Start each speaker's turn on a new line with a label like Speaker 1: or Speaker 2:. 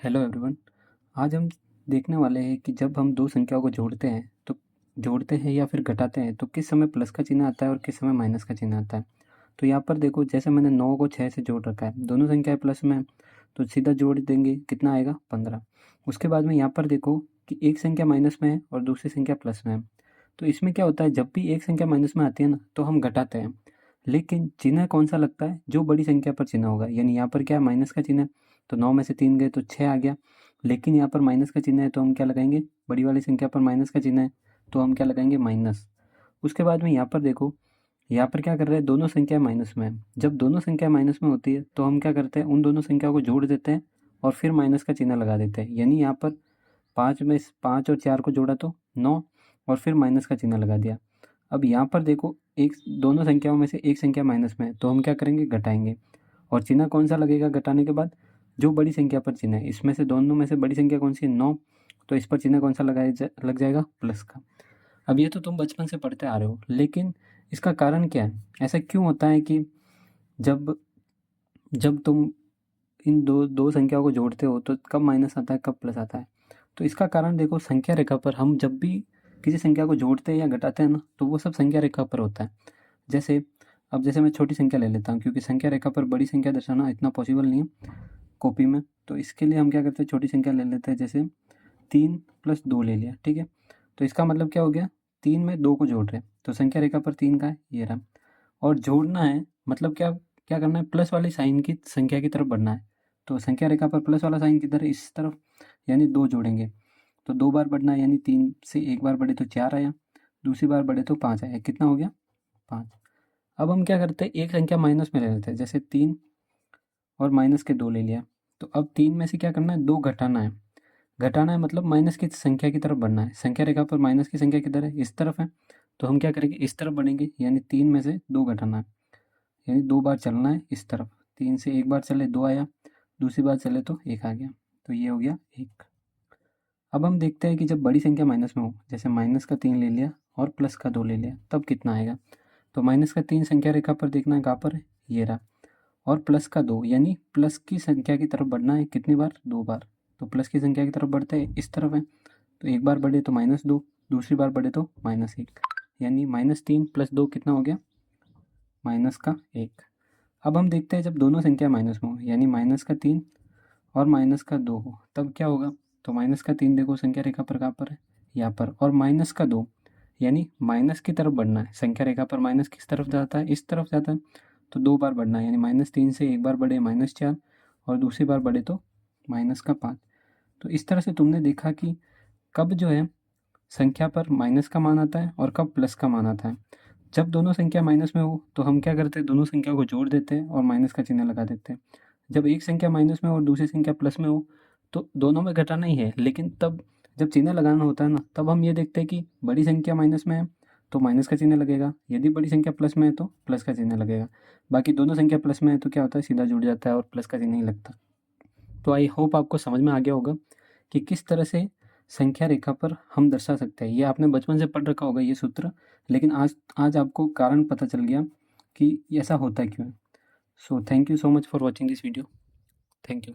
Speaker 1: Hello everyone. आज हम देखने वाले हैं कि जब हम दो संख्याओं को जोड़ते हैं या फिर घटाते हैं तो किस समय प्लस का चिन्ह आता है और किस समय माइनस का चिन्ह आता है। तो यहाँ पर देखो, जैसे मैंने 9 को 6 से जोड़ रखा है, दोनों संख्याएं प्लस में हैं, तो सीधा जोड़ देंगे, कितना आएगा 15। उसके बाद में यहाँ पर देखो कि एक संख्या माइनस में है और दूसरी संख्या प्लस में है। तो इसमें क्या होता है, जब भी एक संख्या माइनस में आती है ना तो हम घटाते हैं, लेकिन चिन्ह कौन सा लगता है, जो बड़ी संख्या पर चिन्ह होगा। यानी यहाँ पर क्या है, माइनस का चिन्ह है, तो 9 में से 3 गए तो 6 आ गया। लेकिन यहाँ पर माइनस का चिन्ह है तो हम क्या लगाएंगे, बड़ी वाली संख्या पर माइनस का चिन्ह है तो हम क्या लगाएंगे, माइनस। उसके बाद में यहाँ पर देखो, यहाँ पर क्या कर रहे हैं, दोनों संख्या माइनस में है। जब दोनों संख्या माइनस में होती है तो हम क्या करते हैं, उन दोनों संख्या को जोड़ देते हैं और फिर माइनस का चिन्ह लगा देते हैं। यानी यहाँ पर 5 और 4 को जोड़ा तो 9 और फिर माइनस का चिन्ह लगा दिया। अब यहाँ पर देखो, एक दोनों संख्याओं में से एक संख्या माइनस में है तो हम क्या करेंगे, घटाएंगे। और चिन्ह कौन सा लगेगा घटाने के बाद, जो बड़ी संख्या पर चिन्ह है। इसमें से दोनों में से बड़ी संख्या कौन सी है, 9, तो इस पर चिन्ह कौन सा लग जाएगा, प्लस का। अब ये तो तुम बचपन से पढ़ते आ रहे हो, लेकिन इसका कारण क्या है, ऐसा क्यों होता है कि जब जब तुम इन दो दो संख्याओं को जोड़ते हो तो कब माइनस आता है, कब प्लस आता है। तो इसका कारण देखो, संख्या रेखा पर हम जब भी किसी संख्या को जोड़ते हैं या घटाते हैं ना, तो वो सब संख्या रेखा पर होता है। जैसे अब जैसे मैं छोटी संख्या ले लेता हूँ, क्योंकि संख्या रेखा पर बड़ी संख्या दर्शाना इतना पॉसिबल नहीं है कॉपी में। तो इसके लिए हम क्या करते हैं, छोटी संख्या ले लेते हैं। जैसे 3 + 2 ले लिया, ठीक है। तो इसका मतलब क्या हो गया, 3 में 2 को जोड़ रहे हैं, तो संख्या रेखा पर 3 का है, ये रहा। और जोड़ना है मतलब क्या क्या करना है, प्लस वाली साइन की संख्या की तरफ बढ़ना है। तो संख्या रेखा पर प्लस वाला साइन किधर है, इस तरफ, यानी 2 जोड़ेंगे तो 2 बार बढ़ना है। यानी 3 से एक बार बढ़े तो 4 आया, दूसरी बार बढ़े तो 5 आया। कितना हो गया, 5। अब हम क्या करते हैं, एक संख्या माइनस में ले लेते हैं। जैसे 3 और माइनस के 2 ले लिया, तो अब 3 में से क्या करना है, 2 घटाना है। घटाना है मतलब माइनस की संख्या की तरफ बढ़ना है। संख्या रेखा पर माइनस की संख्या किधर है, इस तरफ है, तो हम क्या करेंगे, इस तरफ बढ़ेंगे। यानी 3 में से 2 घटाना है, यानी 2 बार चलना है इस तरफ। 3 से एक बार चले 2 आया, दूसरी बार चले तो 1 आ गया, तो ये हो गया 1। अब हम देखते हैं कि जब बड़ी संख्या माइनस में हो, जैसे माइनस का 3 ले लिया और प्लस का 2 ले लिया, तब कितना आएगा। तो माइनस का 3 संख्या रेखा पर देखना है, कहाँ पर है, ये रहा। और प्लस का 2 यानी प्लस की संख्या की तरफ बढ़ना है, कितनी बार, 2 बार। तो प्लस की संख्या की तरफ बढ़ते हैं, इस तरफ है, तो एक बार बढ़े तो -2, दूसरी बार बढ़े तो -1, यानी -3 + 2 कितना हो गया, -1। अब हम देखते हैं जब दोनों संख्या माइनस में हो, यानी -3 और -2 हो, तब क्या होगा। तो -3 देखो संख्या रेखा पर कहाँ पर है, यहाँ पर। और -2 यानी माइनस की तरफ बढ़ना है। संख्या रेखा पर माइनस किस तरफ जाता है, इस तरफ जाता है, तो 2 बार बढ़ना है। यानी -3 से एक बार बढ़े -4 और दूसरी बार बढ़े तो -5। तो इस तरह से तुमने देखा कि कब जो है संख्या पर माइनस का मान आता है और कब प्लस का मान आता है। जब दोनों संख्या माइनस में हो तो हम क्या करते हैं, दोनों संख्या को जोड़ देते हैं और माइनस का चिन्ह लगा देते हैं। जब एक संख्या माइनस में और दूसरी संख्या प्लस में हो तो दोनों में घटाना ही है, लेकिन तब जब चिन्ह लगाना होता है ना, तब हम ये देखते हैं कि बड़ी संख्या माइनस में है तो माइनस का चिन्ह लगेगा, यदि बड़ी संख्या प्लस में है तो प्लस का चिन्ह लगेगा। बाकी दोनों संख्या प्लस में है तो क्या होता है, सीधा जुड़ जाता है और प्लस का चिन्ह नहीं लगता। तो आई होप आपको समझ में आ गया होगा कि किस तरह से संख्या रेखा पर हम दर्शा सकते हैं। ये आपने बचपन से पढ़ रखा होगा ये सूत्र, लेकिन आज आज आपको कारण पता चल गया कि ऐसा होता क्यों है। So thank you so much for watching this video. Thank you.